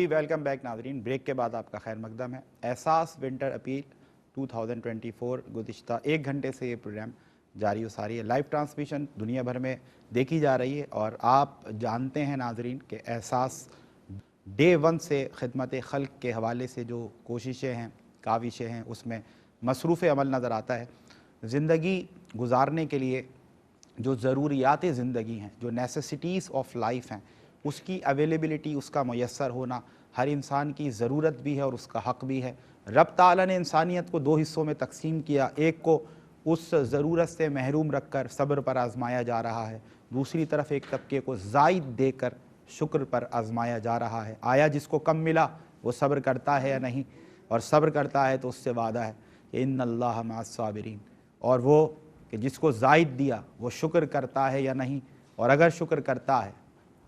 جی welcome back ناظرین، break کے بعد آپ کا خیر مقدم ہے۔ احساس ونٹر اپیل 2024 گزشتہ 1 گھنٹے سے یہ پروگرام جاری و ساری ہے۔ لائیو ٹرانسمیشن دنیا بھر میں دیکھی جا رہی ہے اور آپ جانتے ہیں ناظرین کہ احساس ڈے 1 سے خدمت خلق کے حوالے سے جو کوششیں ہیں، کاوشیں ہیں، اس میں مصروف عمل نظر آتا ہے۔ زندگی گزارنے کے لیے جو ضروریات زندگی ہیں، جو نیسیسٹیز آف لائف ہیں، اس کی اویلیبلٹی، اس کا میسر ہونا ہر انسان کی ضرورت بھی ہے اور اس کا حق بھی ہے۔ رب تعالیٰ نے انسانیت کو 2 حصوں میں تقسیم کیا، ایک کو اس ضرورت سے محروم رکھ کر صبر پر آزمایا جا رہا ہے، دوسری طرف ایک طبقے کو زائد دے کر شکر پر آزمایا جا رہا ہے۔ آیا جس کو کم ملا وہ صبر کرتا ہے یا نہیں؟ اور صبر کرتا ہے تو اس سے وعدہ ہے کہ ان اللہ مع الصابرین، اور وہ کہ جس کو زائد دیا وہ شکر کرتا ہے یا نہیں؟ اور اگر شکر کرتا ہے،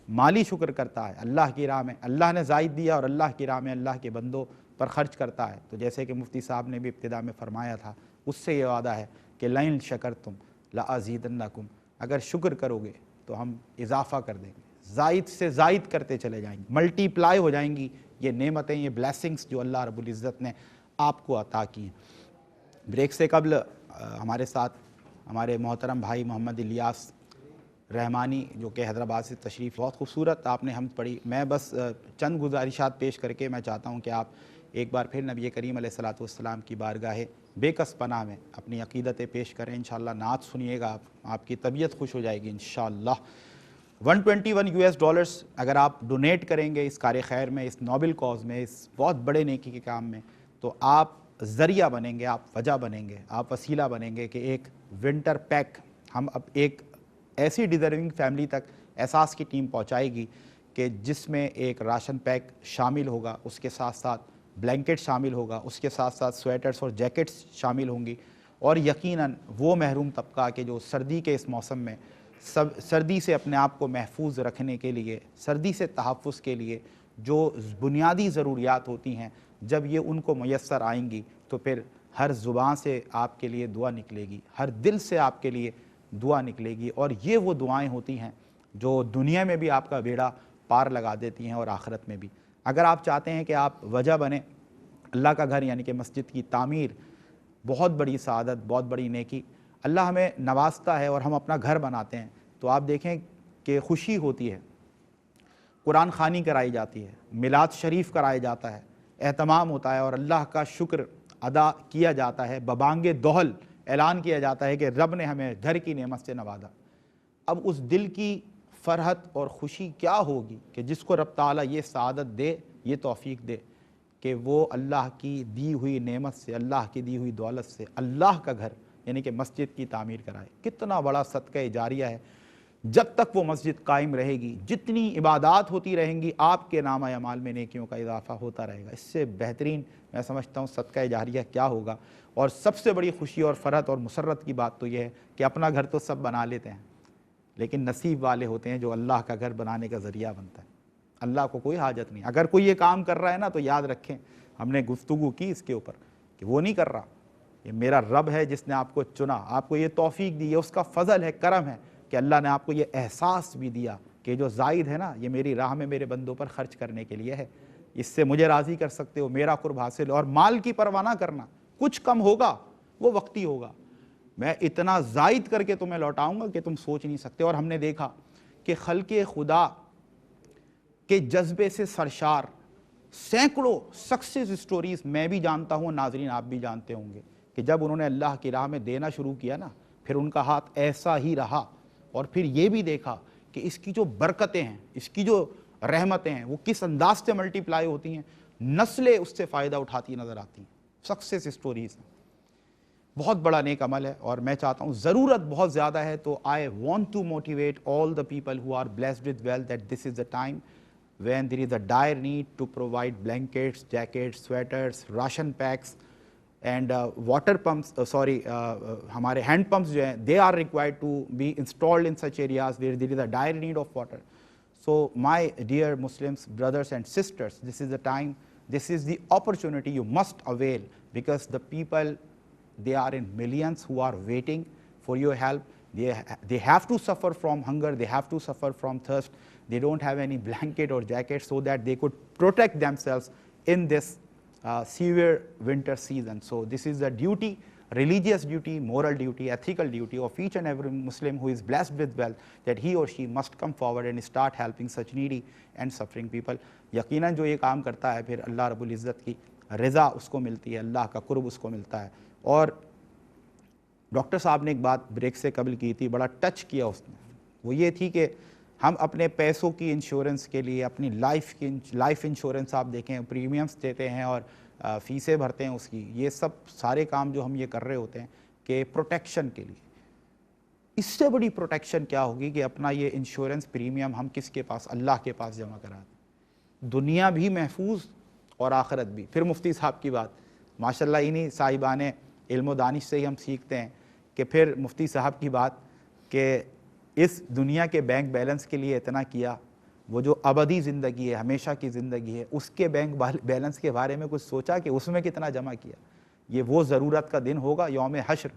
مالی شکر کرتا ہے، اللہ کی راہ میں اللہ نے زائد دیا اور اللہ کی راہ میں اللہ کے بندوں پر خرچ کرتا ہے، تو جیسے کہ مفتی صاحب نے بھی ابتدا میں فرمایا تھا، اس سے یہ وعدہ ہے کہ لئن شکرتم لازیدنکم، اگر شکر کرو گے تو ہم اضافہ کر دیں گے، زائد سے زائد کرتے چلے جائیں گے، ملٹی پلائی ہو جائیں گی یہ نعمتیں، یہ بلیسنگز جو اللہ رب العزت نے آپ کو عطا کی ہیں۔ بریک سے قبل ہمارے ساتھ ہمارے محترم بھائی محمد الیاس رحمانی جو کہ حیدرآباد سے تشریف، بہت خوبصورت آپ نے حمد پڑھی۔ میں بس چند گزارشات پیش کر کے میں چاہتا ہوں کہ آپ ایک بار پھر نبی کریم علیہ الصلوۃ والسلام کی بارگاہ بے کس پناہ میں اپنی عقیدتیں پیش کریں۔ انشاءاللہ نعت سنیے گا، آپ کی طبیعت خوش ہو جائے گی انشاءاللہ۔ $121 اگر آپ ڈونیٹ کریں گے اس کار خیر میں، اس نوبل کاز میں، اس بہت بڑے نیکی کے کام میں، تو آپ ذریعہ بنیں گے، آپ وجہ بنیں گے، آپ وسیلہ بنیں گے کہ ایک ونٹر پیک ہم اب ایک ایسی ڈیزرونگ فیملی تک احساس کی ٹیم پہنچائے گی کہ جس میں ایک راشن پیک شامل ہوگا، اس کے ساتھ ساتھ بلینکٹ شامل ہوگا، اس کے ساتھ ساتھ سویٹرز اور جیکٹس شامل ہوں گی، اور یقیناً وہ محروم طبقہ کہ جو سردی کے اس موسم میں سردی سے اپنے آپ کو محفوظ رکھنے کے لیے، سردی سے تحفظ کے لیے جو بنیادی ضروریات ہوتی ہیں، جب یہ ان کو میسر آئیں گی تو پھر ہر زبان سے آپ کے لیے دعا نکلے گی، ہر دل سے آپ کے لیے دعا نکلے گی، اور یہ وہ دعائیں ہوتی ہیں جو دنیا میں بھی آپ کا بیڑا پار لگا دیتی ہیں اور آخرت میں بھی۔ اگر آپ چاہتے ہیں کہ آپ وجہ بنیں اللہ کا گھر یعنی کہ مسجد کی تعمیر، بہت بڑی سعادت، بہت بڑی نیکی، اللہ ہمیں نوازتا ہے اور ہم اپنا گھر بناتے ہیں تو آپ دیکھیں کہ خوشی ہوتی ہے، قرآن خوانی کرائی جاتی ہے، میلاد شریف کرایا جاتا ہے، اہتمام ہوتا ہے اور اللہ کا شکر ادا کیا جاتا ہے، ببانگ دوہل اعلان کیا جاتا ہے کہ رب نے ہمیں گھر کی نعمت سے نوازا۔ اب اس دل کی فرحت اور خوشی کیا ہوگی کہ جس کو رب تعالیٰ یہ سعادت دے، یہ توفیق دے کہ وہ اللہ کی دی ہوئی نعمت سے، اللہ کی دی ہوئی دولت سے اللہ کا گھر یعنی کہ مسجد کی تعمیر کرائے۔ کتنا بڑا صدقہ جاریہ ہے۔ جب تک وہ مسجد قائم رہے گی، جتنی عبادات ہوتی رہیں گی، آپ کے نامہ اعمال میں نیکیوں کا اضافہ ہوتا رہے گا۔ اس سے بہترین میں سمجھتا ہوں صدقہ جاریہ کیا ہوگا، اور سب سے بڑی خوشی اور فرحت اور مسرت کی بات تو یہ ہے کہ اپنا گھر تو سب بنا لیتے ہیں، لیکن نصیب والے ہوتے ہیں جو اللہ کا گھر بنانے کا ذریعہ بنتا ہے۔ اللہ کو کوئی حاجت نہیں، اگر کوئی یہ کام کر رہا ہے نا تو یاد رکھیں، ہم نے گفتگو کی اس کے اوپر کہ وہ نہیں کر رہا، یہ میرا رب ہے جس نے آپ کو چنا، آپ کو یہ توفیق دی ہے، اس کا فضل ہے، کرم ہے کہ اللہ نے آپ کو یہ احساس بھی دیا کہ جو زائد ہے نا یہ میری راہ میں میرے بندوں پر خرچ کرنے کے لیے ہے، اس سے مجھے راضی کر سکتے ہو، میرا قرب حاصل ہو۔ اور مال کی پرواہ نہ کرنا، کچھ کم ہوگا وہ وقتی ہوگا، میں اتنا زائد کر کے تمہیں لوٹاؤں گا کہ تم سوچ نہیں سکتے۔ اور ہم نے دیکھا کہ خلق خدا کے جذبے سے سرشار سینکڑوں سکسیس سٹوریز میں بھی جانتا ہوں، ناظرین آپ بھی جانتے ہوں گے، کہ جب انہوں نے اللہ کی راہ میں دینا شروع کیا نا، پھر ان کا ہاتھ ایسا ہی رہا، اور پھر یہ بھی دیکھا کہ اس کی جو برکتیں ہیں، اس کی جو رحمتیں ہیں، وہ کس انداز سے ملٹی پلائی ہوتی ہیں، نسلیں اس سے فائدہ اٹھاتی نظر آتی ہیں۔ سکسیس سٹوریز بہت بڑا نیک عمل ہے، اور میں چاہتا ہوں ضرورت بہت زیادہ ہے، تو I want to motivate all the people who are blessed with wealth that this is the time when there is a dire need to provide blankets, jackets, sweaters, ration packs and water pumps, ہمارے hand pumps جو ہیں they are required to be installed in such areas where there is a dire need of water. So my dear Muslims, brothers and sisters, this is the time, this is the opportunity you must avail, because the people, they are in millions who are waiting for your help. They have to suffer from hunger, they have to suffer from thirst, they don't have any blanket or jacket so that they could protect themselves in this severe winter season. So this is a duty, religious duty, moral duty, ethical duty of each and every Muslim who is blessed with wealth, that he or she must come forward and start helping such needy and suffering people. یقیناً جو یہ کام کرتا ہے پھر اللہ رب العزت کی رضا اس کو ملتی ہے, اللہ کا قرب اس کو ملتا ہے. اور ڈاکٹر صاحب نے ایک بات بریک سے قبل کی تھی, بڑا ٹچ کیا اس نے, وہ یہ تھی کہ ہم اپنے پیسوں کی انشورنس کے لیے, اپنی لائف انشورنس آپ دیکھیں, پریمیمز دیتے ہیں اور فیسیں بھرتے ہیں اس کی, یہ سب سارے کام جو ہم یہ کر رہے ہوتے ہیں کہ پروٹیکشن کے لیے. اس سے بڑی پروٹیکشن کیا ہوگی کہ اپنا یہ انشورنس پریمیم ہم کس کے پاس, اللہ کے پاس جمع کرا دیں, دنیا بھی محفوظ اور آخرت بھی. پھر مفتی صاحب کی بات, ماشاءاللہ انہی صاحبان علم و دانش سے ہی ہم سیکھتے ہیں کہ پھر مفتی صاحب کی بات کہ اس دنیا کے بینک بیلنس کے لیے اتنا کیا, وہ جو ابدی زندگی ہے, ہمیشہ کی زندگی ہے, اس کے بینک بیلنس کے بارے میں کچھ سوچا کہ اس میں کتنا جمع کیا. یہ وہ ضرورت کا دن ہوگا یوم حشر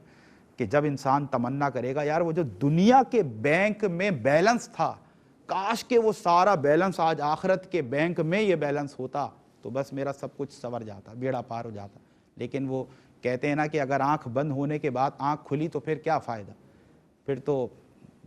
کہ جب انسان تمنا کرے گا یار وہ جو دنیا کے بینک میں بیلنس تھا, کاش کہ وہ سارا بیلنس آج آخرت کے بینک میں یہ بیلنس ہوتا تو بس میرا سب کچھ سنور جاتا, بیڑا پار ہو جاتا. لیکن وہ کہتے ہیں نا کہ اگر آنکھ بند ہونے کے بعد آنکھ کھلی تو پھر کیا فائدہ, پھر تو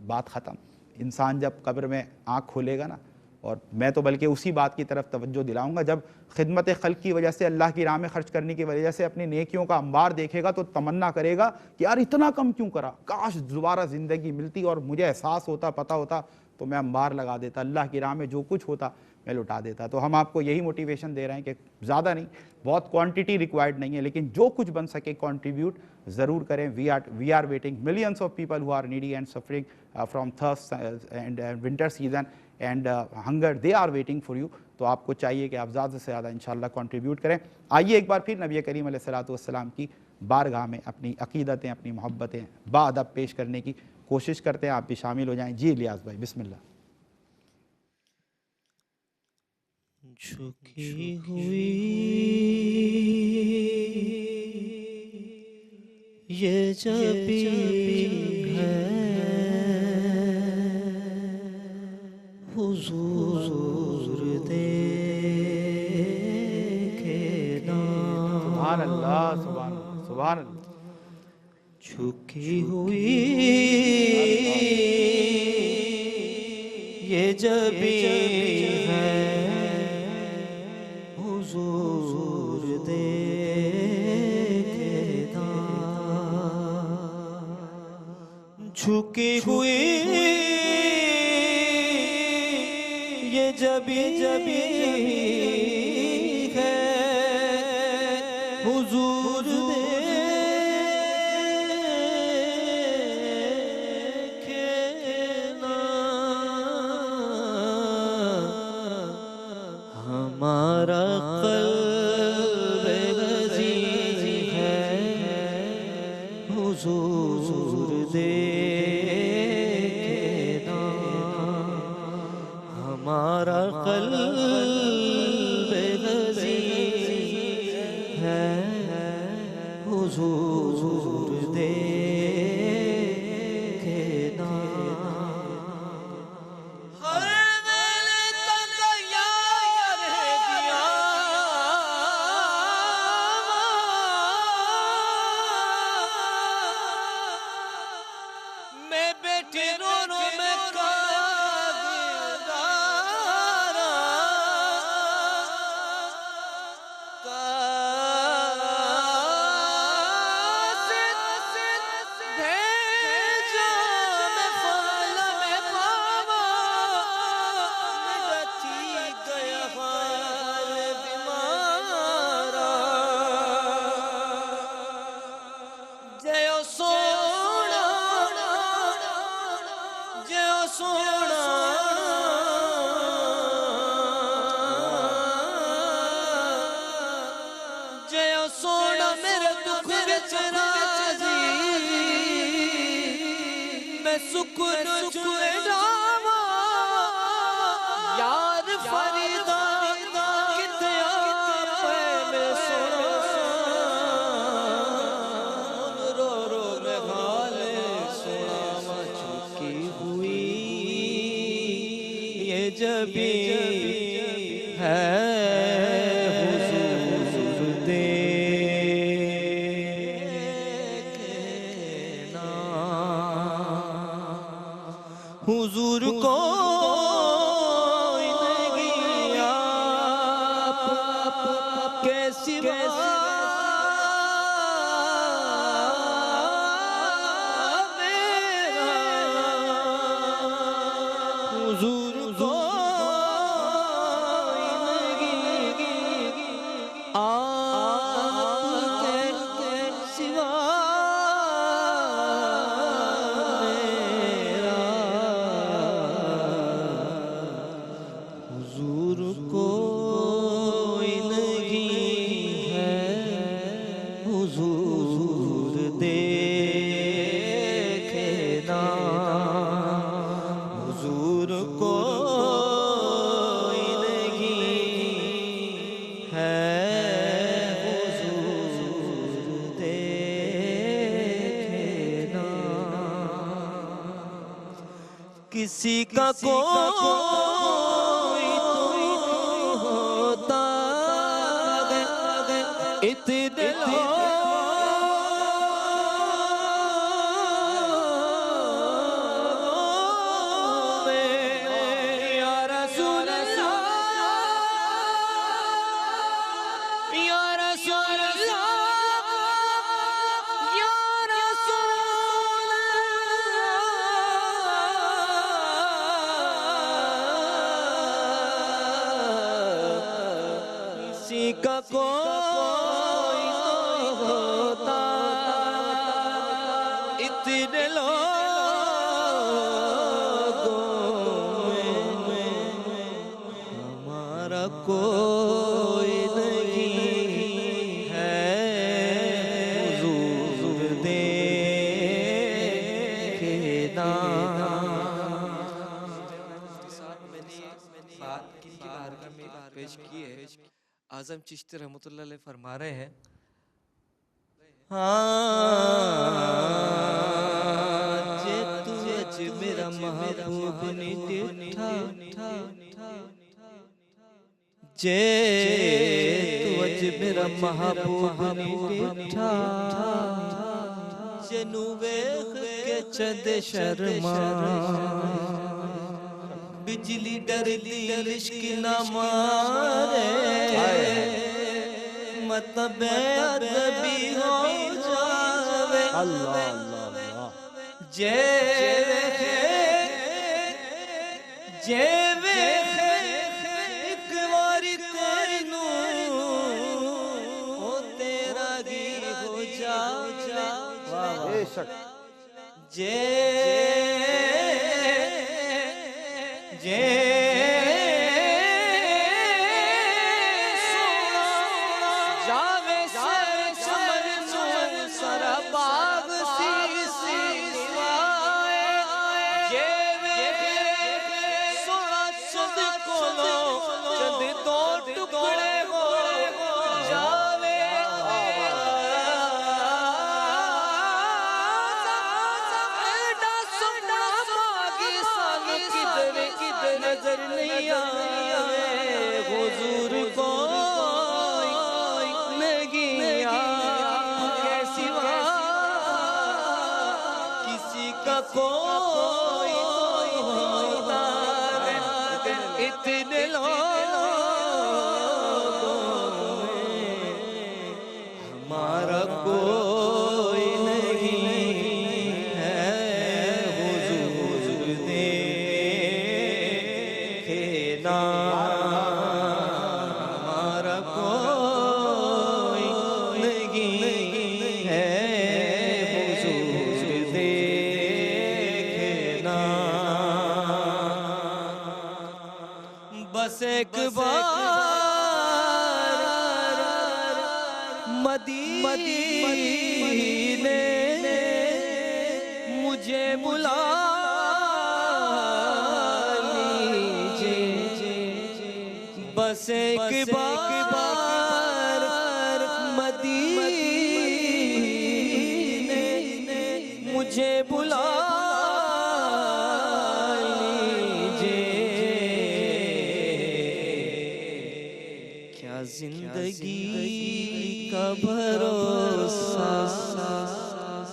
بات ختم. انسان جب قبر میں آنکھ کھولے گا نا, اور میں تو بلکہ اسی بات کی طرف توجہ دلاؤں گا, جب خدمت خلق کی وجہ سے, اللہ کی راہ میں خرچ کرنے کی وجہ سے اپنی نیکیوں کا انبار دیکھے گا تو تمنا کرے گا کہ یار اتنا کم کیوں کرا, کاش دوبارہ زندگی ملتی اور مجھے احساس ہوتا, پتہ ہوتا تو میں انبار لگا دیتا, اللہ کی راہ میں جو کچھ ہوتا میں لٹا دیتا. تو ہم آپ کو یہی موٹیویشن دے رہے ہیں کہ زیادہ نہیں, بہت کوانٹٹی ریکوائرڈ نہیں ہے, لیکن جو کچھ بن سکے کنٹریبیوٹ ضرور کریں. We are waiting millions of people who are needy and suffering from thirst and winter season and hunger, they are waiting for you. تو آپ کو چاہیے کہ آپ زیادہ سے زیادہ انشاءاللہ کنٹریبیوٹ کریں. آئیے ایک بار پھر نبی کریم علیہ الصلوۃ والسلام کی بارگاہ میں اپنی عقیدتیں, اپنی محبتیں بادب پیش کرنے کی کوشش کرتے ہیں. آپ بھی شامل ہو جائیں. جی الیاس بھائی بسم اللہ. جھکی ہوئی یہ جبیں ہے حضور دیکھے نا. سبحان اللہ, سبحان اللہ, سبحان اللہ. جھکی ہوئی یہ جبیں ہے حضور دیکھے نا. جھکی ہوئی یہ جبیں ہے حضور دیکھے نا. ہمارا قلب عزیز ہے حضور دیکھے نا. ہمارا قلب عزیز ہے حضور دیکھے نا. جبھی ہے حضور دیکھنا حضور کو نہیں آپ کے سوا حضور کو آپ کے سوا میرا حضور کوئی نہیں ہے حضور دیکھنا حضور کوئی نہیں ہے حضور دیکھنا کسی کا کوئی تو ہوتا ہے اتنے کسی کا کوئی تو ہوتا اتنے لوگوں میں ہمارا کوئی نہیں ہے حضور دیکھنا بات کی بارگاہ میں پیش کی ہے اعظم چشتی رحمۃ اللہ علیہ فرما رہے ہیں جے تو اج میرا محبوب نی ڈٹھا جے تو اج میرا محبوب نی ڈٹھا جنو ویکھ کے چند شرما بجلی ڈردی عشق نہ مارے مت بے ادبی ہو جاوے جے ایک واری تینوں او تیرا گیر ہو جاوے جے جاوے سے چمن چمن سر باغ سی سوائے جے سونا چند کولو چند دو ٹکڑے ہو جاوے ایڈا سونا باغی سان کدھر نظر نہیں آوے حضور کوئی نہیں آپ کے سوا کسی کا کوئی ہوتا ہے اتنے لوگوں میں ہمارا کوئی نہیں ہے حضور دیکھنا ہمارا کوئی نہیں ہے حضور دیکھنا بس ایک بار مدینے مجھے بلا لیجئے بس ایک بار مدینے مجھے بلا لیجئے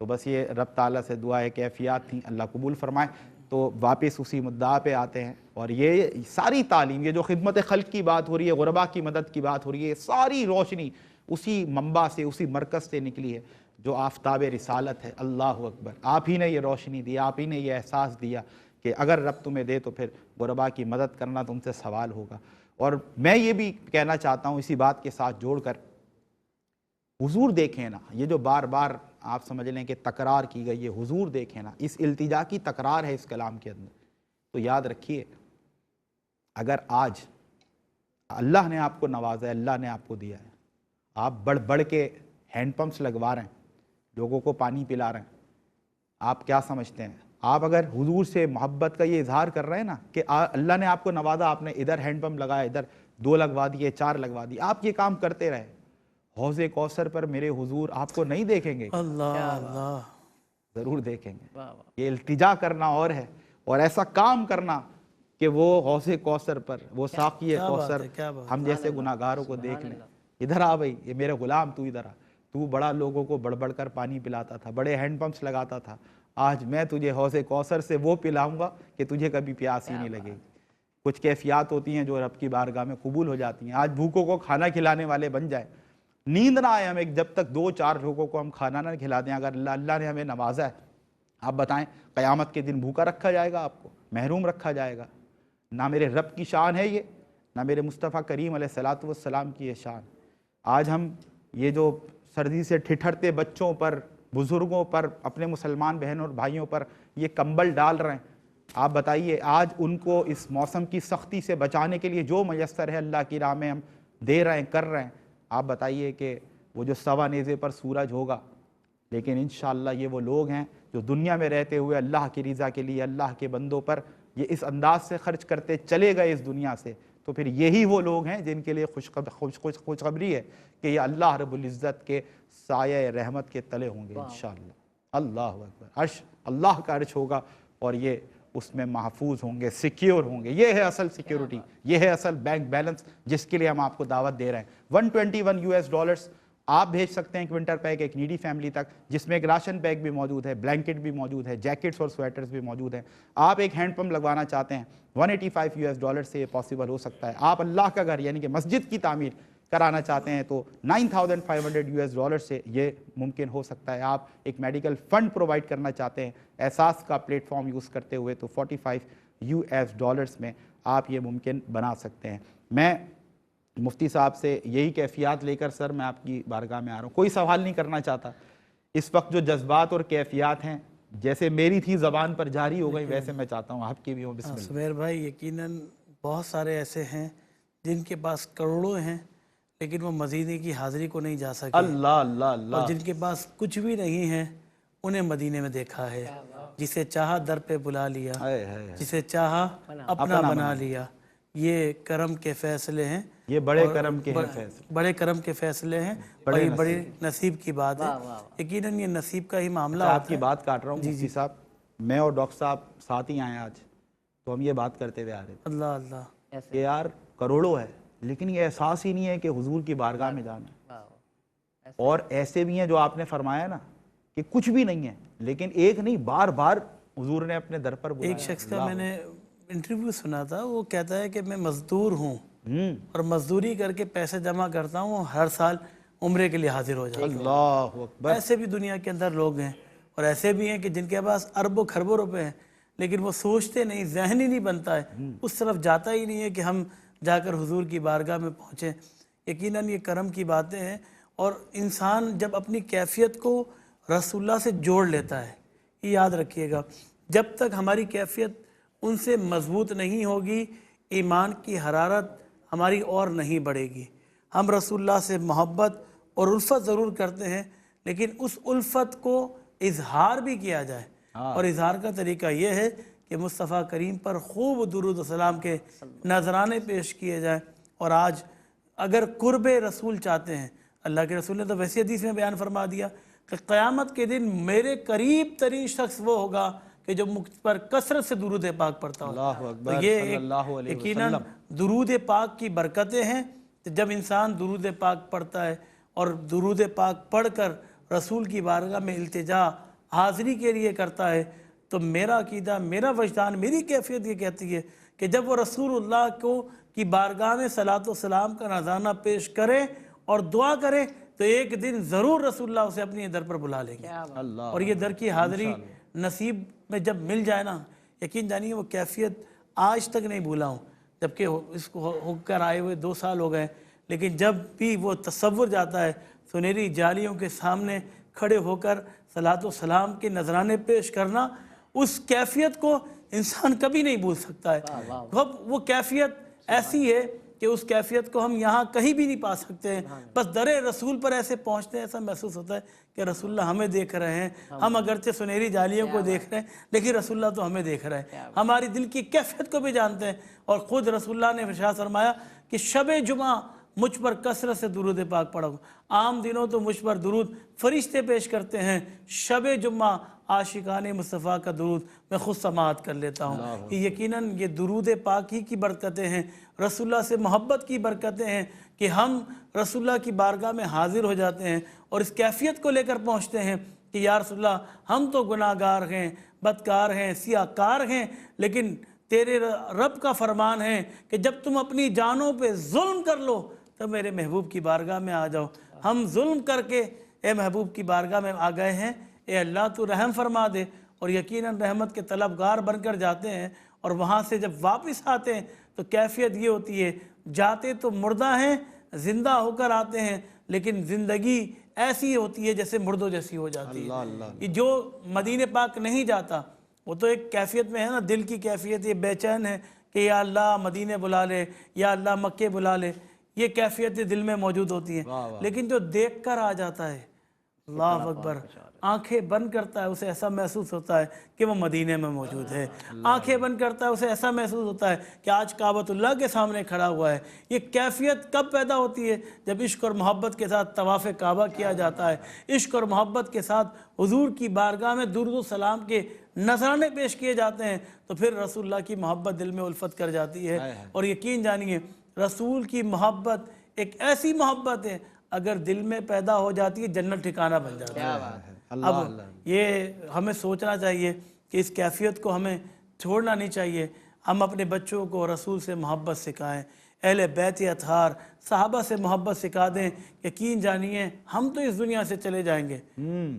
تو بس یہ رب تعالیٰ سے دعا ہے، کیفیات تھیں، اللہ قبول فرمائے۔ تو واپس اسی مدعا پہ آتے ہیں، اور یہ ساری تعلیم، یہ جو خدمت خلق کی بات ہو رہی ہے، غربا کی مدد کی بات ہو رہی ہے، ساری روشنی اسی منبع سے، اسی مرکز سے نکلی ہے جو آفتاب رسالت ہے۔ اللہ اکبر! آپ ہی نے یہ روشنی دی، آپ ہی نے یہ احساس دیا کہ اگر رب تمہیں دے تو پھر غربا کی مدد کرنا تم سے سوال ہوگا۔ اور میں یہ بھی کہنا چاہتا ہوں اسی بات کے ساتھ جوڑ کر، حضور دیکھیں نا، یہ جو بار بار آپ سمجھ لیں کہ تکرار کی گئی ہے، حضور دیکھیں نا، اس التجا کی تکرار ہے اس کلام کے اندر۔ تو یاد رکھیے، اگر آج اللہ نے آپ کو نوازا ہے، اللہ نے آپ کو دیا ہے، آپ بڑھ بڑھ کے ہینڈ پمپس لگوا رہے ہیں، لوگوں کو پانی پلا رہے ہیں، آپ کیا سمجھتے ہیں؟ آپ اگر حضور سے محبت کا یہ اظہار کر رہے ہیں نا کہ اللہ نے آپ کو نوازا، آپ نے ادھر ہینڈ پمپ لگایا، ادھر 2 لگوا دیے، 4 لگوا دیے، آپ یہ کام کرتے رہے، حوض کوثر پر میرے حضور آپ کو نہیں دیکھیں گے؟ اللہ اللہ، ضرور دیکھیں گے۔ یہ التجا کرنا اور ہے، اور ایسا کام کرنا کہ وہ حوض کوثر پر، وہ ساقی کوثر ہم جیسے گناہگاروں کو دیکھ لیں۔ ادھر آ بھائی، یہ میرے غلام، تو ادھر آ، تو بڑا لوگوں کو بڑھ بڑھ کر پانی پلاتا تھا، بڑے ہینڈ پمپس لگاتا تھا، آج میں تجھے حوض کوثر سے وہ پلاؤں گا کہ تجھے کبھی پیاس ہی نہیں لگے گی۔ کچھ کیفیات ہوتی ہیں جو رب کی بارگاہ میں قبول ہو جاتی ہیں۔ آج بھوکوں کو کھانا کھلانے والے بن جائیں، نیند نہ آئے ہمیں جب تک 2-4 لوگوں کو ہم کھانا نہ کھلا دیں۔ اگر اللہ نے ہمیں نوازا ہے، آپ بتائیں قیامت کے دن بھوکا رکھا جائے گا؟ آپ کو محروم رکھا جائے گا؟ نہ میرے رب کی شان ہے یہ، نہ میرے مصطفیٰ کریم علیہ الصلوۃ والسلام کی یہ شان۔ آج ہم یہ جو سردی سے ٹھٹھرتے بچوں پر، بزرگوں پر، اپنے مسلمان بہنوں اور بھائیوں پر یہ کمبل ڈال رہے ہیں، آپ بتائیے آج ان کو اس موسم کی سختی سے بچانے کے لیے جو میسر ہے اللہ کی راہ میں ہم دے رہے ہیں، کر رہے ہیں۔ آپ بتائیے کہ وہ جو سوا نیزے پر سورج ہوگا، لیکن انشاءاللہ یہ وہ لوگ ہیں جو دنیا میں رہتے ہوئے اللہ کی رضا کے لیے، اللہ کے بندوں پر یہ اس انداز سے خرچ کرتے چلے گئے اس دنیا سے، تو پھر یہی وہ لوگ ہیں جن کے لیے خوشخبری ہے کہ یہ اللہ رب العزت کے سایہ رحمت کے تلے ہوں گے انشاءاللہ۔ اللہ اکبر! عرش اللہ کا عرش ہوگا، اور یہ اس میں محفوظ ہوں گے، سیکیور ہوں گے۔ یہ ہے اصل سیکیورٹی، یہ ہے اصل بینک بیلنس جس کے لیے ہم آپ کو دعوت دے رہے ہیں۔ $121 آپ بھیج سکتے ہیں ایک ونٹر پیک ایک نیڈی فیملی تک، جس میں ایک راشن پیک بھی موجود ہے، بلینکٹ بھی موجود ہے، جیکٹس اور سویٹرز بھی موجود ہیں۔ آپ ایک ہینڈ پمپ لگوانا چاہتے ہیں، $185 سے یہ پاسبل ہو سکتا ہے۔ آپ اللہ کا گھر یعنی کہ مسجد کی تعمیر کرانا چاہتے ہیں تو $9,500 سے یہ ممکن ہو سکتا ہے۔ آپ ایک میڈیکل فنڈ پرووائڈ کرنا چاہتے ہیں احساس کا پلیٹ فارم یوز کرتے ہوئے تو $45 میں آپ یہ ممکن بنا سکتے ہیں۔ میں مفتی صاحب سے یہی کیفیات لے کر سر میں آپ کی بارگاہ میں آ رہا ہوں، کوئی سوال نہیں کرنا چاہتا۔ اس وقت جو جذبات اور کیفیات ہیں جیسے میری تھی زبان پر جاری ہو گئی، ویسے میں چاہتا ہوں آپ کی بھی ہوں۔ بسم اللہ۔ سمیر بھائی، یقیناً بہت سارے ایسے ہیں جن کے پاس کروڑوں ہیں لیکن وہ مدینے کی حاضری کو نہیں جا سکے، اللہ اللہ اللہ، اور جن کے پاس کچھ بھی نہیں ہے انہیں مدینے میں دیکھا ہے۔ جسے چاہا در پہ بلا لیا، جسے چاہا اپنا بنا لیا۔ یہ کرم کے فیصلے ہیں، یہ بڑے کرم کے فیصلے، بڑے کرم کے فیصلے ہیں، اور یہ بڑے نصیب کی بات ہے۔ یقیناً یہ نصیب کا ہی معاملہ ہوتا ہے۔ آپ کی بات کاٹ رہا ہوں مفتی صاحب، میں اور ڈاکٹر صاحب ساتھ ہی آئے ہیں آج، تو ہم یہ بات کرتے ہوئے آ رہے تھے اللہ اللہ کہ یار کروڑوں ہے لیکن یہ احساس ہی نہیں ہے کہ حضور کی بارگاہ میں جانا ہے۔ اور ایسے بھی ہیں جو آپ نے فرمایا نا کہ کچھ بھی نہیں ہے، لیکن ایک نہیں بار بار حضور نے اپنے در پر بلایا۔ ایک شخص کا میں نے انٹرویو سنا تھا، وہ کہتا ہے کہ میں مزدور ہوں اور مزدوری کر کے پیسے جمع کرتا ہوں، ہر سال عمرے کے لیے حاضر ہو جاتا ہوں۔ اللہ اکبر! ایسے بھی دنیا کے اندر لوگ ہیں، اور ایسے بھی ہیں کہ جن کے پاس اربوں کھربوں روپے ہیں لیکن وہ سوچتے نہیں، ذہن ہی نہیں بنتا ہے، اس طرف جاتا ہی نہیں ہے کہ ہم جا کر حضور کی بارگاہ میں پہنچیں۔ یقیناً یہ کرم کی باتیں ہیں، اور انسان جب اپنی کیفیت کو رسول اللہ سے جوڑ لیتا ہے، یہ یاد رکھیے گا، جب تک ہماری کیفیت ان سے مضبوط نہیں ہوگی، ایمان کی حرارت ہماری اور نہیں بڑھے گی۔ ہم رسول اللہ سے محبت اور الفت ضرور کرتے ہیں، لیکن اس الفت کو اظہار بھی کیا جائے، اور اظہار کا طریقہ یہ ہے کہ مصطفیٰ کریم پر خوب درود و سلام کے نذرانے پیش کیے جائیں۔ اور آج اگر قرب رسول چاہتے ہیں، اللہ کے رسول نے تو ویسی حدیث میں بیان فرما دیا کہ قیامت کے دن میرے قریب ترین شخص وہ ہوگا کہ جو مجھ پر کثرت سے درود پاک پڑھتا ہو۔ اللہ اکبر! تو یہ صلی اللہ علیہ یقیناً وسلم درود پاک کی برکتیں ہیں۔ جب انسان درود پاک پڑھتا ہے اور درود پاک پڑھ کر رسول کی بارگاہ میں التجا حاضری کے لیے کرتا ہے، تو میرا عقیدہ، میرا وجدان، میری کیفیت یہ کہتی ہے کہ جب وہ رسول اللہ کی بارگاہ میں صلاۃ و سلام کا نذرانہ پیش کرے اور دعا کرے تو ایک دن ضرور رسول اللہ اسے اپنی در پر بلا لیں گے۔ اور یہ در کی حاضری نصیب میں جب مل جائے نا، یقین جانیے وہ کیفیت آج تک نہیں بھولا ہوں، جبکہ اس کو ہو کر آئے ہوئے 2 سال ہو گئے، لیکن جب بھی وہ تصور جاتا ہے سنہری جالیوں کے سامنے کھڑے ہو کر صلاۃ و سلام کے نذرانے پیش کرنا، اس کیفیت کو انسان کبھی نہیں بھول سکتا ہے۔ اب وہ کیفیت ایسی ہے کہ اس کیفیت کو ہم یہاں کہیں بھی نہیں پا سکتے ہیں، بس در رسول پر ایسے پہنچتے ہیں، ایسا محسوس ہوتا ہے کہ رسول اللہ ہمیں دیکھ رہے ہیں، ہم اگرچہ سنہری جالیوں کو دیکھ رہے ہیں لیکن رسول اللہ تو ہمیں دیکھ رہے ہیں، ہماری دل کی کیفیت کو بھی جانتے ہیں۔ اور خود رسول اللہ نے ارشاد فرمایا کہ شب جمعہ مجھ پر کثرت سے درود پاک پڑھو، عام دنوں تو مجھ پر درود فرشتے پیش کرتے ہیں، شب جمعہ عاشقان مصطفیٰ کا درود میں خود سماعت کر لیتا ہوں۔ یہ یقیناً یہ درود پاک ہی کی برکتیں ہیں، رسول اللہ سے محبت کی برکتیں ہیں کہ ہم رسول اللہ کی بارگاہ میں حاضر ہو جاتے ہیں اور اس کیفیت کو لے کر پہنچتے ہیں کہ یا رسول اللہ ہم تو گناہ گار ہیں، بدکار ہیں، سیاہ کار ہیں، لیکن تیرے رب کا فرمان ہے کہ جب تم اپنی جانوں پہ ظلم کر لو تو میرے محبوب کی بارگاہ میں آ جاؤ۔ ہم ظلم کر کے اے محبوب کی بارگاہ میں آ گئے ہیں، اے اللہ تو رحم فرما دے، اور یقیناً رحمت کے طلبگار بن کر جاتے ہیں، اور وہاں سے جب واپس آتے ہیں تو کیفیت یہ ہوتی ہے، جاتے تو مردہ ہیں، زندہ ہو کر آتے ہیں، لیکن زندگی ایسی ہوتی ہے جیسے مردوں جیسی ہو جاتی ہے۔ یہ جو مدینہ پاک نہیں جاتا وہ تو ایک کیفیت میں ہے نا، دل کی کیفیت یہ بے چین ہے کہ یا اللہ مدینہ بلا لے، یا اللہ مکے بلا لے، یہ کیفیت دل میں موجود ہوتی ہیں۔ لیکن جو دیکھ کر آ جاتا ہے، اللہ اکبر، آنکھیں بند کرتا ہے، اسے ایسا محسوس ہوتا ہے کہ وہ مدینہ میں موجود ہے، آنکھیں بند کرتا ہے، اسے ایسا محسوس ہوتا ہے کہ آج کعبۃ اللہ کے سامنے کھڑا ہوا ہے۔ یہ کیفیت کب پیدا ہوتی ہے؟ جب عشق اور محبت کے ساتھ طواف کعبہ کیا جاتا ہے، عشق اور محبت کے ساتھ حضور کی بارگاہ میں درود و سلام کے نذرانے پیش کیے جاتے ہیں، تو پھر رسول اللہ کی محبت دل میں الفت کر جاتی ہے۔ اور یقین جانیے رسول کی محبت ایک ایسی محبت ہے، اگر دل میں پیدا ہو جاتی ہے جنت ٹھکانہ بن جاتا ہے۔ اب یہ ہمیں سوچنا چاہیے کہ اس کیفیت کو ہمیں چھوڑنا نہیں چاہیے۔ ہم اپنے بچوں کو رسول سے محبت سکھائیں، اہل بیت اطہار صحابہ سے محبت سکھا دیں۔ یقین جانیے ہم تو اس دنیا سے چلے جائیں گے،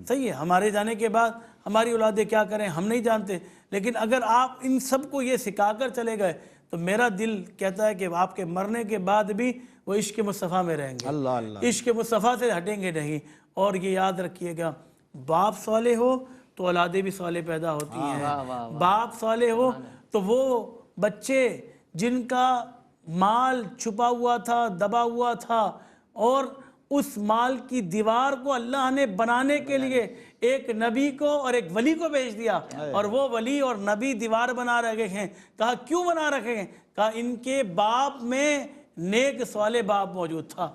صحیح ہے، ہمارے جانے کے بعد ہماری اولادیں کیا کریں ہم نہیں جانتے، لیکن اگر آپ ان سب کو یہ سکھا کر چلے گئے تو میرا دل کہتا ہے کہ آپ کے مرنے کے بعد بھی وہ عشق مصطفیٰ میں رہیں گے، عشق مصطفیٰ سے ہٹیں گے نہیں۔ اور یہ یاد رکھیے گا، باپ صالح ہو تو اولادیں بھی صالح پیدا ہوتی ہیں، باپ صالح ہو تو وہ بچے جن کا مال چھپا ہوا تھا، دبا ہوا تھا، اور اس مال کی دیوار کو اللہ نے بنانے کے لیے ایک نبی کو اور ایک ولی کو بھیج دیا، اور وہ ولی اور نبی دیوار بنا رکھے ہیں۔ کہا کیوں بنا رکھے ہیں؟ کہا ان کے باپ میں نیک صالح باپ موجود تھا،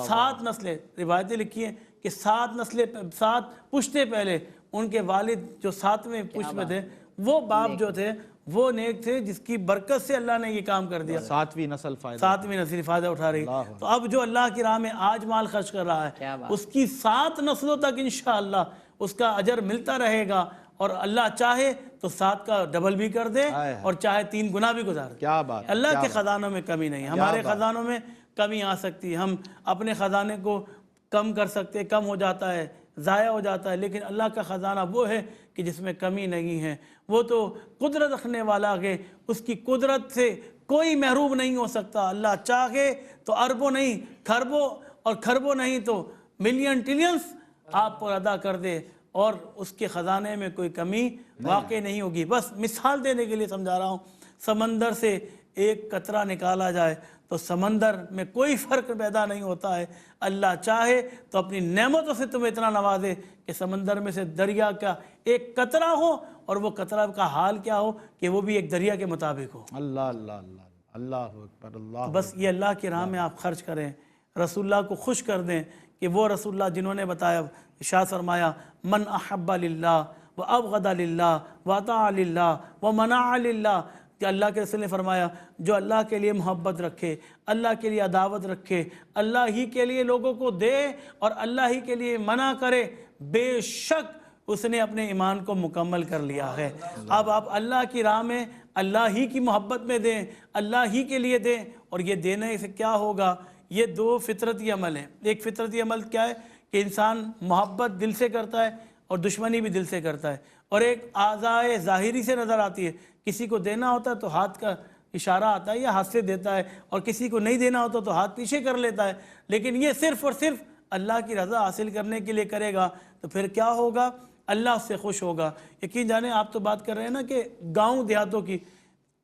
7 نسلیں، روایتیں لکھی ہیں کہ 7 نسلیں، 7 پشتے پہلے ان کے والد جو 7ویں پشت میں تھے، وہ باپ جو تھے وہ نیک تھے، جس کی برکت سے اللہ نے یہ کام کر دیا، 7ویں نسل فائدہ 7ویں نسل فائدہ اٹھا رہی۔ تو اب جو اللہ کی راہ میں آج مال خرچ کر رہا ہے اس کی 7 نسلوں تک انشاءاللہ اس کا اجر ملتا رہے گا، اور اللہ چاہے تو 7 کا ڈبل بھی کر دے اور چاہے 3 گنا بھی گزار دے۔ کیا بات، اللہ کے خزانوں میں کمی نہیں، ہمارے خزانوں میں کمی آ سکتی ہے، ہم اپنے خزانے کو کم کر سکتے، کم ہو جاتا ہے، ضائع ہو جاتا ہے، لیکن اللہ کا خزانہ وہ ہے کہ جس میں کمی نہیں ہے، وہ تو قدرت رکھنے والا ہے، اس کی قدرت سے کوئی محروم نہیں ہو سکتا۔ اللہ چاہے تو اربوں نہیں کھربوں، اور کھربوں نہیں تو ملین ٹریلینز آپ پر ادا کر دے، اور اس کے خزانے میں کوئی کمی واقع نہیں ہوگی۔ بس مثال دینے کے لیے سمجھا رہا ہوں، سمندر سے ایک قطرہ نکالا جائے تو سمندر میں کوئی فرق پیدا نہیں ہوتا ہے۔ اللہ چاہے تو اپنی نعمتوں سے تمہیں اتنا نوازے کہ سمندر میں سے دریا کا ایک قطرہ ہو، اور وہ قطرہ کا حال کیا ہو کہ وہ بھی ایک دریا کے مطابق ہو۔ اللہ اللہ اللہ اللہ اکبر، اللہ۔ بس یہ اللہ کی راہ میں آپ خرچ کریں، رسول اللہ کو خوش کر دیں کہ وہ رسول اللہ جنہوں نے بتایا، ارشاد فرمایا من احب للہ وابغض للہ واطاع للہ ومنع للہ، کہ اللہ کے رسول نے فرمایا جو اللہ کے لیے محبت رکھے، اللہ کے لیے عداوت رکھے، اللہ ہی کے لیے لوگوں کو دے اور اللہ ہی کے لیے منع کرے، بے شک اس نے اپنے ایمان کو مکمل کر لیا ہے۔ اب آپ اللہ کی راہ میں اللہ ہی کی محبت میں دیں، اللہ ہی کے لیے دیں، اور یہ دینے سے کیا ہوگا؟ یہ دو فطرتی عمل ہیں۔ ایک فطرتی عمل کیا ہے کہ انسان محبت دل سے کرتا ہے اور دشمنی بھی دل سے کرتا ہے، اور ایک اعضائے ظاہری سے نظر آتی ہے۔ کسی کو دینا ہوتا ہے تو ہاتھ کا اشارہ آتا ہے یا ہاتھ سے دیتا ہے، اور کسی کو نہیں دینا ہوتا تو ہاتھ پیچھے کر لیتا ہے، لیکن یہ صرف اور صرف اللہ کی رضا حاصل کرنے کے لیے کرے گا تو پھر کیا ہوگا؟ اللہ اس سے خوش ہوگا۔ یقین جانیں، آپ تو بات کر رہے ہیں نا کہ گاؤں دیہاتوں کی،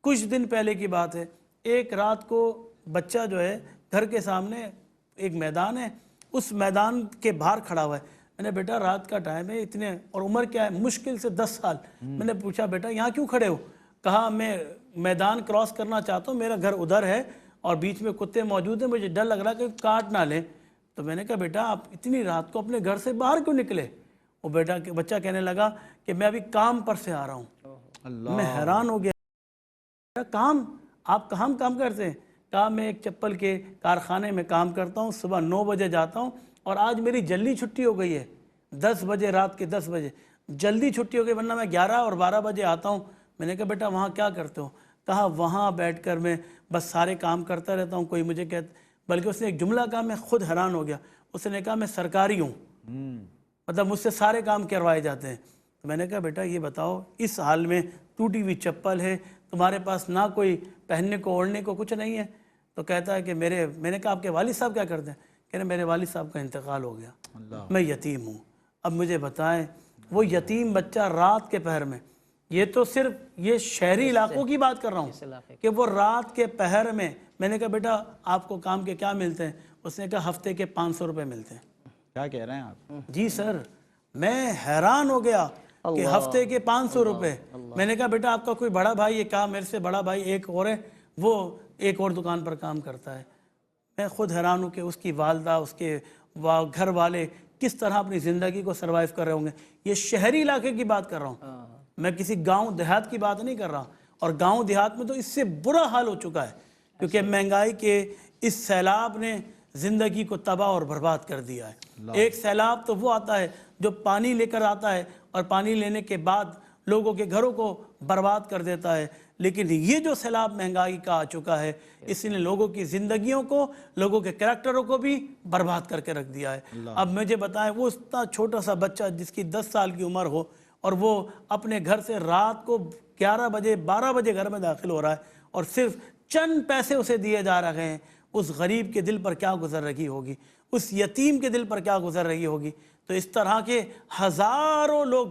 کچھ دن پہلے کی بات ہے، ایک رات کو بچہ جو ہے گھر کے سامنے ایک میدان ہے، اس میدان کے باہر کھڑا ہوا ہے۔ میں نے بیٹا رات کا ٹائم ہے، اتنے اور عمر کیا ہے؟ مشکل سے 10 سال۔ میں نے پوچھا بیٹا یہاں کیوں کھڑے ہو؟ کہا میں میدان کراس کرنا چاہتا ہوں، میرا گھر ادھر ہے اور بیچ میں کتے موجود ہیں، مجھے ڈر لگ رہا کہ کاٹ نہ لیں۔ تو میں نے کہا بیٹا آپ اتنی رات کو اپنے گھر سے باہر کیوں نکلے؟ وہ بچہ کہنے لگا کہ میں ابھی کام پر سے آ رہا ہوں۔ میں حیران ہو گیا، کام؟ آپ کہاں کام کرتے ہیں؟ کہا میں ایک چپل کے کارخانے میں کام کرتا ہوں، صبح 9 بجے جاتا ہوں، اور آج میری جلدی چھٹی ہو گئی ہے، 10 بجے، رات کے 10 بجے جلدی چھٹی ہو گئی، ورنہ میں 11 اور 12 بجے آتا ہوں۔ میں نے کہا بیٹا وہاں کیا کرتے ہو؟ کہا وہاں بیٹھ کر میں بس سارے کام کرتا رہتا ہوں، کوئی مجھے کہتا، بلکہ اس نے ایک جملہ کہا میں خود حیران ہو گیا، اس نے کہا میں سرکاری ہوں، مطلب مجھ سے سارے کام کروائے جاتے ہیں۔ تو میں نے کہا بیٹا یہ بتاؤ، اس حال میں ٹوٹی ہوئی چپل ہے، تمہارے پاس نہ کوئی پہننے کو اوڑھنے کو کچھ نہیں ہے؟ تو کہتا ہے کہ میں نے کہا آپ کے والد صاحب کیا کرتے ہیں؟ کہہ رہے میرے والد صاحب کا انتقال ہو گیا، میں یتیم ہوں۔ اب مجھے بتائیں وہ یتیم بچہ رات کے پہر میں، یہ تو صرف یہ شہری علاقوں کی بات کر رہا ہوں کہ وہ رات کے پہر میں نے کہا بیٹا آپ کو کام کے کیا ملتے ہیں؟ اس نے کہا ہفتے کے 500 روپے ملتے ہیں۔ کیا کہہ رہے ہیں آپ؟ جی سر، میں حیران ہو گیا کہ ہفتے کے 500 روپے۔ میں نے کہا بیٹا آپ کا کوئی بڑا بھائی ہے؟ کہا میرے سے بڑا بھائی ایک اور ہے، وہ ایک اور دکان پر کام کرتا ہے۔ میں خود حیران ہوں کہ اس کی والدہ، اس کے گھر والے کس طرح اپنی زندگی کو سروائیو کر رہے ہوں گے۔ یہ شہری علاقے کی بات کر رہا ہوں، میں کسی گاؤں دیہات کی بات نہیں کر رہا، اور گاؤں دیہات میں تو اس سے برا حال ہو چکا ہے، کیونکہ مہنگائی کے اس سیلاب نے زندگی کو تباہ اور برباد کر دیا ہے۔ ایک سیلاب تو وہ آتا ہے جو پانی لے کر آتا ہے اور پانی لینے کے بعد لوگوں کے گھروں کو برباد کر دیتا ہے، لیکن یہ جو سیلاب مہنگائی کا آ چکا ہے، اس نے لوگوں کی زندگیوں کو، لوگوں کے کریکٹروں کو بھی برباد کر کے رکھ دیا ہے۔ اب مجھے بتائیں وہ اتنا چھوٹا سا بچہ جس کی 10 سال کی عمر ہو، اور وہ اپنے گھر سے رات کو 11 بجے 12 بجے گھر میں داخل ہو رہا ہے، اور صرف چند پیسے اسے دیے جا رہے ہیں، اس غریب کے دل پر کیا گزر رہی ہوگی، اس یتیم کے دل پر کیا گزر رہی ہوگی۔ تو اس طرح کے ہزاروں لوگ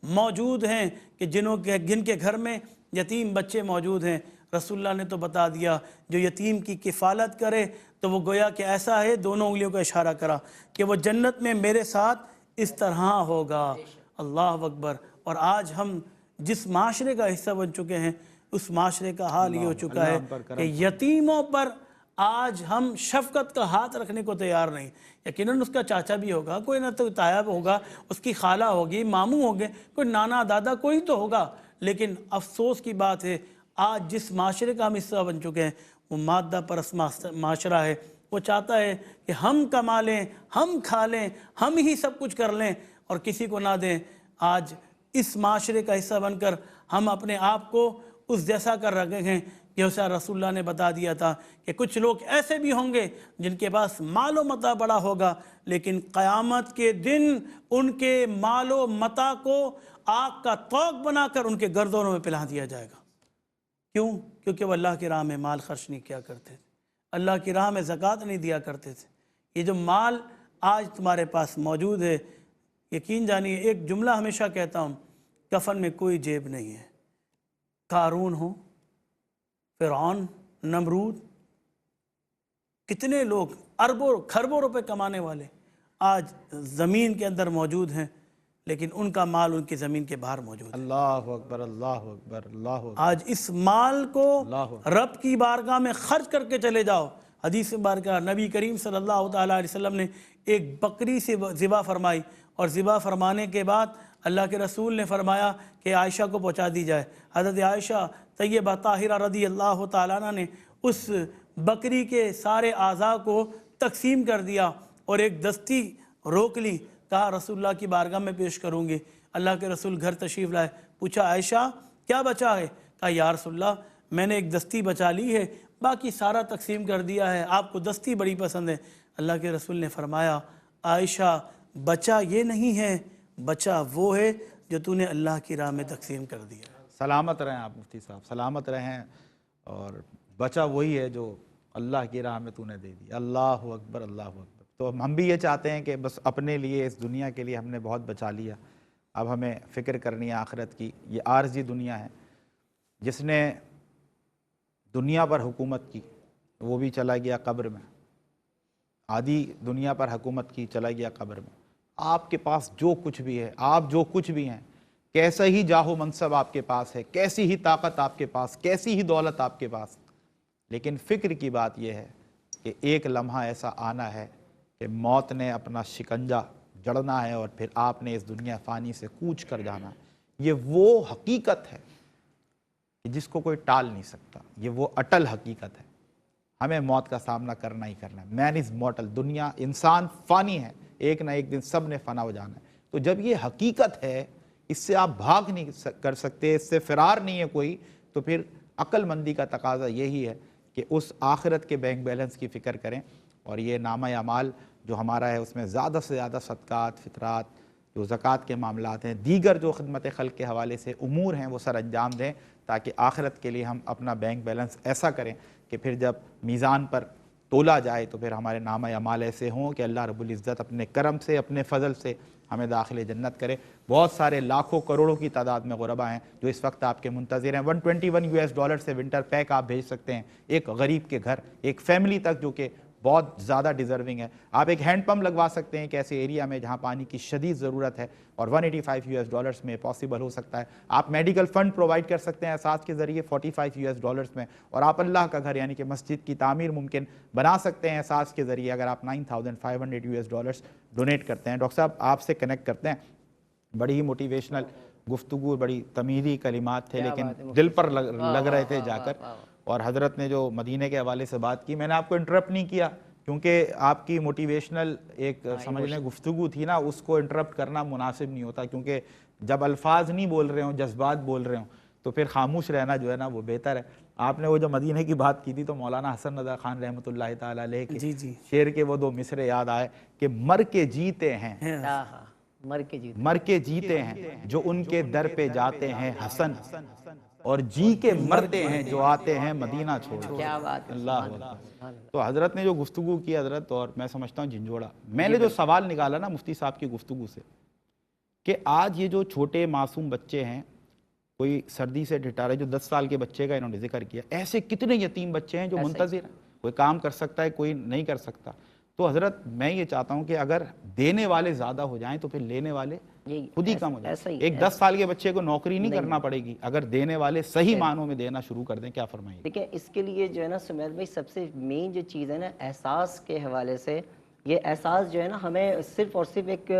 موجود ہیں کہ جن کے گھر میں یتیم بچے موجود ہیں۔ رسول اللہ نے تو بتا دیا جو یتیم کی کفالت کرے تو وہ گویا کہ ایسا ہے، دونوں انگلیوں کا اشارہ کرا کہ وہ جنت میں میرے ساتھ اس طرح ہوگا۔ اللہ اکبر۔ اور آج ہم جس معاشرے کا حصہ بن چکے ہیں، اس معاشرے کا حال یہ ہو چکا ہے کہ یتیموں پر آج ہم شفقت کا ہاتھ رکھنے کو تیار نہیں۔ یقیناً اس کا چاچا بھی ہوگا، کوئی نہ تو تایب ہوگا، اس کی خالہ ہوگی، ماموں ہوں گے، کوئی نانا دادا کوئی تو ہوگا، لیکن افسوس کی بات ہے آج جس معاشرے کا ہم حصہ بن چکے ہیں وہ مادہ پرست معاشرہ ہے۔ وہ چاہتا ہے کہ ہم کما لیں، ہم کھا لیں، ہم ہی سب کچھ کر لیں اور کسی کو نہ دیں۔ آج اس معاشرے کا حصہ بن کر ہم اپنے آپ کو اس جیسا کر رکھے ہیں جیسا رسول اللہ نے بتا دیا تھا کہ کچھ لوگ ایسے بھی ہوں گے جن کے پاس مال و متاع بڑا ہوگا، لیکن قیامت کے دن ان کے مال و متاع کو آگ کا طوق بنا کر ان کے گردنوں میں پلا دیا جائے گا۔ کیوں؟ کیونکہ وہ اللہ کی راہ میں مال خرچ نہیں کیا کرتے تھے، اللہ کی راہ میں زکوٰۃ نہیں دیا کرتے تھے۔ یہ جو مال آج تمہارے پاس موجود ہے، یقین جانیے ایک جملہ ہمیشہ کہتا ہوں، کفن میں کوئی جیب نہیں ہے۔ قارون ہو، فرعون، نمرود، کتنے لوگ اربوں خربوں روپے کمانے والے آج زمین کے اندر موجود ہیں، لیکن ان کا مال ان کی زمین کے باہر موجود ہے۔ اللہ اکبر، اللہ اکبر، اللہ اکبر۔ آج اس مال کو رب کی بارگاہ میں خرچ کر کے چلے جاؤ۔ حدیث مبارکہ نبی کریم صلی اللہ تعالیٰ علیہ وسلم نے ایک بکری سے ذبح فرمائی، اور ذبح فرمانے کے بعد اللہ کے رسول نے فرمایا کہ عائشہ کو پہنچا دی جائے۔ حضرت عائشہ طیبہ طاہرہ رضی اللہ تعالیٰ عنہ نے اس بکری کے سارے اعضاء کو تقسیم کر دیا اور ایک دستی روک لی، کہا رسول اللہ کی بارگاہ میں پیش کروں گی۔ اللہ کے رسول گھر تشریف لائے، پوچھا عائشہ کیا بچا ہے؟ کہا یا رسول اللہ میں نے ایک دستی بچا لی ہے، باقی سارا تقسیم کر دیا ہے، آپ کو دستی بڑی پسند ہے۔ اللہ کے رسول نے فرمایا عائشہ بچا یہ نہیں ہے، بچا وہ ہے جو تو نے اللہ کی راہ میں تقسیم کر دیا۔ سلامت رہیں آپ مفتی صاحب، سلامت رہیں، اور بچا وہی ہے جو اللہ کی راہ میں تو نے دے دی۔ اللہ اکبر، اللہ اکبر۔ تو ہم بھی یہ چاہتے ہیں کہ بس اپنے لیے اس دنیا کے لیے ہم نے بہت بچا لیا، اب ہمیں فکر کرنی ہے آخرت کی۔ یہ عارضی دنیا ہے، جس نے دنیا پر حکومت کی وہ بھی چلا گیا قبر میں، آدھی دنیا پر حکومت کی چلا گیا قبر میں۔ آپ کے پاس جو کچھ بھی ہے، آپ جو کچھ بھی ہیں، کیسا ہی جاہ و منصب آپ کے پاس ہے، کیسی ہی طاقت آپ کے پاس، کیسی ہی دولت آپ کے پاس، لیکن فکر کی بات یہ ہے کہ ایک لمحہ ایسا آنا ہے کہ موت نے اپنا شکنجہ جڑنا ہے اور پھر آپ نے اس دنیا فانی سے کوچ کر جانا ہے۔ یہ وہ حقیقت ہے جس کو کوئی ٹال نہیں سکتا، یہ وہ اٹل حقیقت ہے۔ ہمیں موت کا سامنا کرنا ہی کرنا ہے۔ مین از مورٹل، دنیا انسان فانی ہے، ایک نہ ایک دن سب نے فنا ہو جانا ہے۔ تو جب یہ حقیقت ہے، اس سے آپ بھاگ نہیں کر سکتے، اس سے فرار نہیں ہے کوئی، تو پھر عقل مندی کا تقاضا یہی ہے کہ اس آخرت کے بینک بیلنس کی فکر کریں، اور یہ نامہ اعمال جو ہمارا ہے اس میں زیادہ سے زیادہ صدقات، فطرات، جو زکوٰۃ کے معاملات ہیں، دیگر جو خدمت خلق کے حوالے سے امور ہیں وہ سر انجام دیں، تاکہ آخرت کے لیے ہم اپنا بینک بیلنس ایسا کریں کہ پھر جب میزان پر تولا جائے تو پھر ہمارے نامہ اعمال ایسے ہوں کہ اللہ رب العزت اپنے کرم سے، اپنے فضل سے ہمیں داخل جنت کرے۔ بہت سارے لاکھوں کروڑوں کی تعداد میں غربا ہیں جو اس وقت آپ کے منتظر ہیں۔ $121 سے ونٹر پیک آپ بھیج سکتے ہیں ایک غریب کے گھر، ایک فیملی تک جو کہ بہت زیادہ ڈیزرونگ ہے۔ آپ ایک ہینڈ پمپ لگوا سکتے ہیں ایک ایسے ایریا میں جہاں پانی کی شدید ضرورت ہے، اور $185 میں پاسبل ہو سکتا ہے۔ آپ میڈیکل فنڈ پرووائڈ کر سکتے ہیں اساس کے ذریعے $45 میں، اور آپ اللہ کا گھر یعنی کہ مسجد کی تعمیر ممکن بنا سکتے ہیں اساس کے ذریعے اگر آپ $9,500 ڈونیٹ کرتے ہیں۔ ڈاکٹر صاحب آپ سے کنیکٹ کرتے ہیں، بڑی ہی موٹیویشنل گفتگو، بڑی تمیری کلمات تھے لیکن دل پر لگ رہے تھے جا کر، اور حضرت نے جو مدینے کے حوالے سے بات کی، میں نے آپ کو انٹرپٹ نہیں کیا کیونکہ آپ کی موٹیویشنل ایک سمجھ لیں گفتگو تھی نا، اس کو انٹرپٹ کرنا مناسب نہیں ہوتا، کیونکہ جب الفاظ نہیں بول رہے ہوں، جذبات بول رہے ہوں، تو پھر خاموش رہنا جو ہے نا وہ بہتر ہے۔ آپ نے وہ جو مدینے کی بات کی تھی تو مولانا حسن رضا خان رحمۃ اللہ تعالیٰ علیہ کے شعر کے وہ 2 مصرے یاد آئے کہ مر کے جیتے ہیں، مر کے جیتے ہیں جو ان کے در پہ جاتے ہیں حسن، اور جی کے مرتے ہیں جو آتے ہیں مدینہ چھوڑ۔ اللہ اکبر۔ تو حضرت نے جو گفتگو کی حضرت، اور میں سمجھتا ہوں جھنجھوڑا، میں نے جو سوال نکالا نا مفتی صاحب کی گفتگو سے کہ آج یہ جو چھوٹے معصوم بچے ہیں، کوئی سردی سے ڈٹا رہے، جو 10 سال کے بچے کا انہوں نے ذکر کیا، ایسے کتنے یتیم بچے ہیں جو منتظر ہیں، کوئی کام کر سکتا ہے کوئی نہیں کر سکتا۔ تو حضرت میں یہ چاہتا ہوں کہ اگر دینے والے زیادہ ہو جائیں تو پھر لینے والے خود ہی کم ہو جائیں۔ ایک 10 سال کے بچے کو نوکری نہیں کرنا پڑے گی اگر دینے والے صحیح معنوں میں دینا شروع کر دیں۔ کیا فرمائیں؟ دیکھیں اس کے لیے جو ہے نا سمیل بھائی، سب سے مین جو چیز ہے نا احساس کے حوالے سے، یہ احساس جو ہے نا ہمیں صرف اور صرف ایک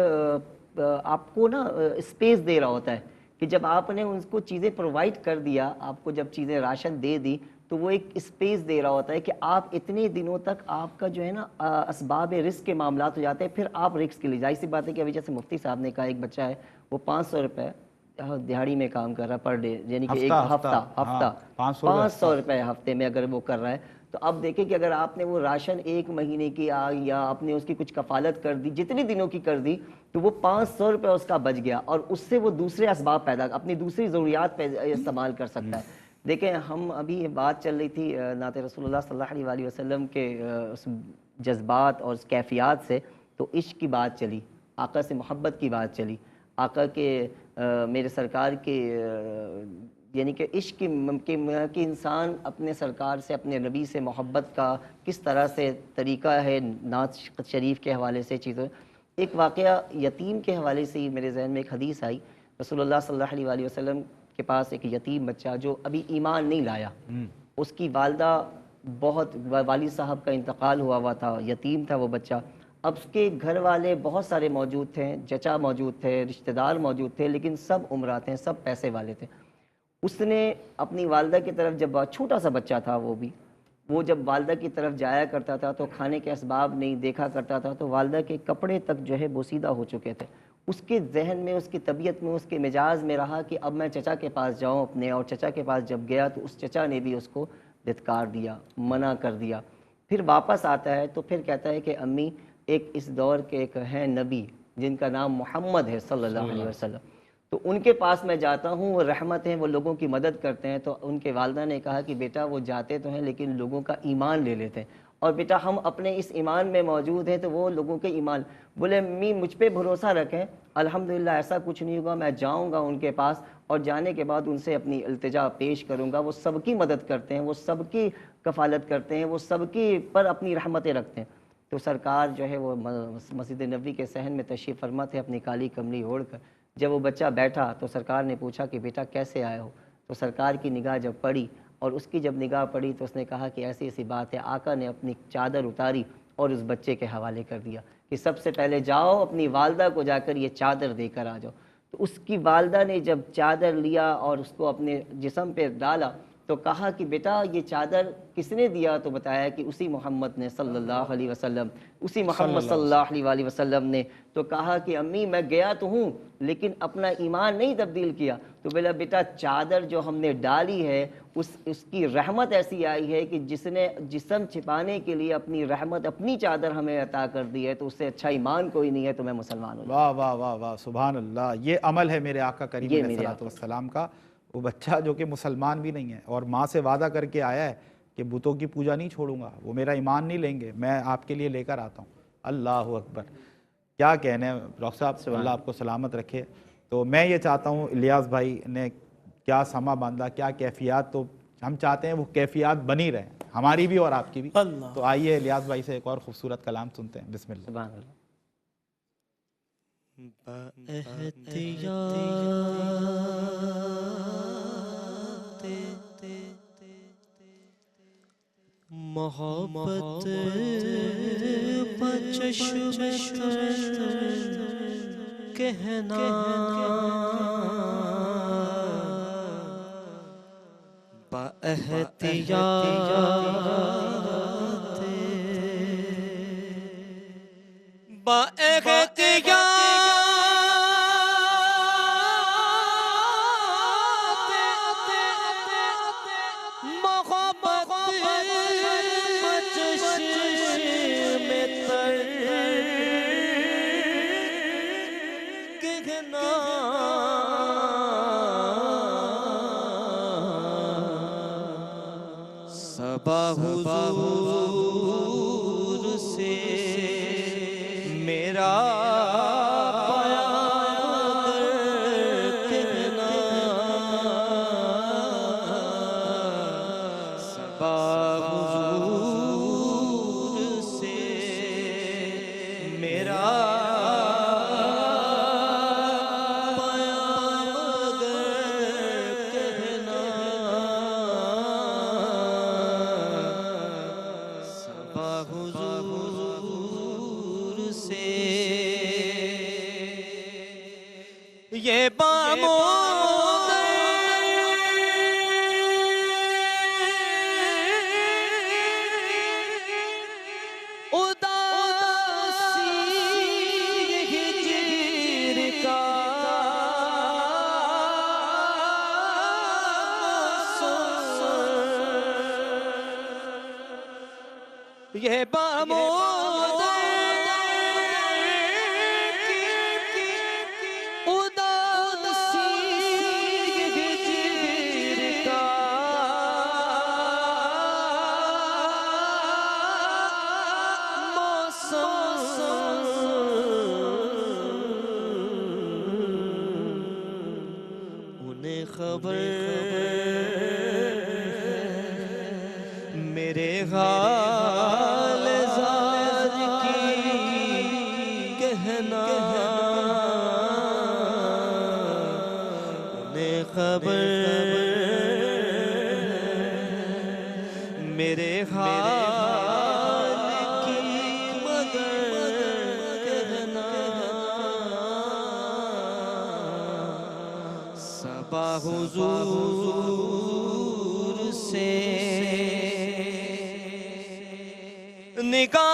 آپ کو نا اسپیس دے رہا ہوتا ہے کہ جب آپ نے ان کو چیزیں پرووائڈ کر دیا، آپ کو جب چیزیں راشن دے دی تو وہ ایک اسپیس دے رہا ہوتا ہے کہ آپ اتنے دنوں تک آپ کا جو ہے نا اسباب رزق کے معاملات ہو جاتے ہیں، پھر آپ رزق کے لیے ظاہر سی بات ہے کہ ابھی جیسے مفتی صاحب نے کہا ایک بچہ ہے وہ $500 دہاڑی میں کام کر رہا ہے پر ڈے، یعنی کہ ایک ہفتہ 500 روپے ہفتے میں اگر وہ کر رہا ہے، تو اب دیکھیں کہ اگر آپ نے وہ راشن 1 مہینے کی یا آپ نے اس کی کچھ کفالت کر دی، جتنی دنوں کی کر دی، تو وہ $500 اس کا بچ گیا، اور اس سے وہ دوسرے اسباب پیدا اپنی دوسری ضروریات پہ استعمال کر سکتا ہے۔ دیکھیں ہم ابھی بات چل رہی تھی نعت رسول اللہ صلی اللہ علیہ وسلم کے اس جذبات اور اس کیفیات سے، تو عشق کی بات چلی، آقا سے محبت کی بات چلی، آقا کے میرے سرکار کے یعنی کہ عشق کہ انسان اپنے سرکار سے، اپنے نبی سے محبت کا کس طرح سے طریقہ ہے نعت شریف کے حوالے سے چیزیں۔ ایک واقعہ یتیم کے حوالے سے ہی میرے ذہن میں ایک حدیث آئی، رسول اللہ صلی اللہ علیہ وسلم کے پاس ایک یتیم بچہ جو ابھی ایمان نہیں لایا، اس کی والدہ بہت، والد صاحب کا انتقال ہوا تھا، یتیم تھا وہ بچہ، اب اس کے گھر والے بہت سارے موجود تھے، چچا موجود تھے، رشتہ دار موجود تھے، لیکن سب عمرہ تھے، سب پیسے والے تھے۔ اس نے اپنی والدہ کی طرف، جب چھوٹا سا بچہ تھا وہ جب والدہ کی طرف جایا کرتا تھا تو کھانے کے اسباب نہیں دیکھا کرتا تھا، تو والدہ کے کپڑے تک جو ہے بوسیدہ ہو چکے تھے، اس کے ذہن میں، اس کی طبیعت میں، اس کے مزاج میں رہا کہ اب میں چچا کے پاس جاؤں اپنے، اور چچا کے پاس جب گیا تو اس چچا نے بھی اس کو دھتکار دیا، منع کر دیا. پھر واپس آتا ہے تو پھر کہتا ہے کہ امی ایک اس دور کے ایک ہیں نبی جن کا نام محمد ہے صلی اللہ علیہ وسلم، تو ان کے پاس میں جاتا ہوں، وہ رحمت ہیں، وہ لوگوں کی مدد کرتے ہیں. تو ان کے والدہ نے کہا کہ بیٹا وہ جاتے تو ہیں لیکن لوگوں کا ایمان لے لیتے ہیں، اور بیٹا ہم اپنے اس ایمان میں موجود ہیں تو وہ لوگوں کے ایمان. بولے امی مجھ پہ بھروسہ رکھیں، الحمدللہ ایسا کچھ نہیں ہوگا، میں جاؤں گا ان کے پاس اور جانے کے بعد ان سے اپنی التجا پیش کروں گا. وہ سب کی مدد کرتے ہیں، وہ سب کی کفالت کرتے ہیں، وہ سب کی پر اپنی رحمتیں رکھتے ہیں. تو سرکار جو ہے وہ مسجد نبوی کے صحن میں تشریف فرما تھے اپنی کالی کملی اوڑھ کر. جب وہ بچہ بیٹھا تو سرکار نے پوچھا کہ بیٹا کیسے آئے ہو؟ تو سرکار کی نگاہ جب پڑی اور اس کی جب نگاہ پڑی تو اس نے کہا کہ ایسی ایسی بات ہے. آقا نے اپنی چادر اتاری اور اس بچے کے حوالے کر دیا کہ سب سے پہلے جاؤ اپنی والدہ کو جا کر یہ چادر دے کر آ جاؤ. تو اس کی والدہ نے جب چادر لیا اور اس کو اپنے جسم پہ ڈالا تو کہا کہ بیٹا یہ چادر کس نے دیا؟ تو بتایا کہ اسی محمد نے صلی اللہ علیہ وسلم، اسی محمد صلی اللہ علیہ وسلم نے. تو کہا کہ امی میں گیا تو ہوں لیکن اپنا ایمان نہیں تبدیل کیا. تو بولا بیٹا چادر جو ہم نے ڈالی ہے اس کی رحمت ایسی آئی ہے کہ جس نے جسم چھپانے کے لیے اپنی رحمت، اپنی چادر ہمیں عطا کر دی ہے، تو اس سے اچھا ایمان کوئی نہیں ہے. تو میں مسلمان ہوں. واہ واہ واہ واہ، سبحان اللہ. یہ عمل ہے میرے آقا کریم یہ علیہ میرے الصلوۃ والسلام کا. وہ بچہ جو کہ مسلمان بھی نہیں ہے اور ماں سے وعدہ کر کے آیا ہے کہ بتوں کی پوجا نہیں چھوڑوں گا، وہ میرا ایمان نہیں لیں گے، میں آپ کے لیے لے کر آتا ہوں. اللہ اکبر، کیا کہنے ہیں ڈاکٹر صاحب، اللہ آپ کو سلامت رکھے. تو میں یہ چاہتا ہوں الیاس بھائی نے کیا سما باندھا، کیا کیفیات، تو ہم چاہتے ہیں وہ کیفیات بنی رہیں ہماری بھی اور آپ کی بھی. تو آئیے الیاس بھائی سے ایک اور خوبصورت کلام سنتے ہیں. بسم اللہ. سبحان اللہ. محبت بچشم کہنا با احتیاط با احتیاط حضور سے میرا کہنا صبا حضور سے میرا یہ بامود اداسی ہجر کا یہ بامود خبر میرے حال زار کی کہنا انہیں خبر میرے حال کی مگر کہنا صبا حضور سے نگاہ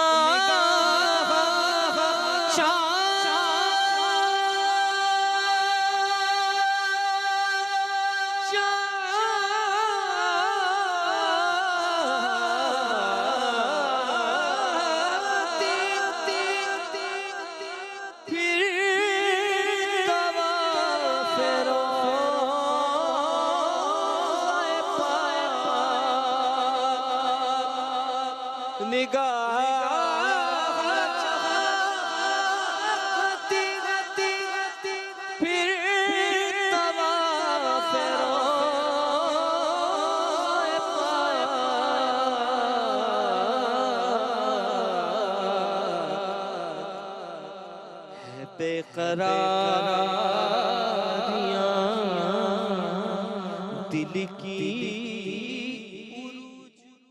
چاہتی پھر طواف روئے پاک بے قراریاں دل کی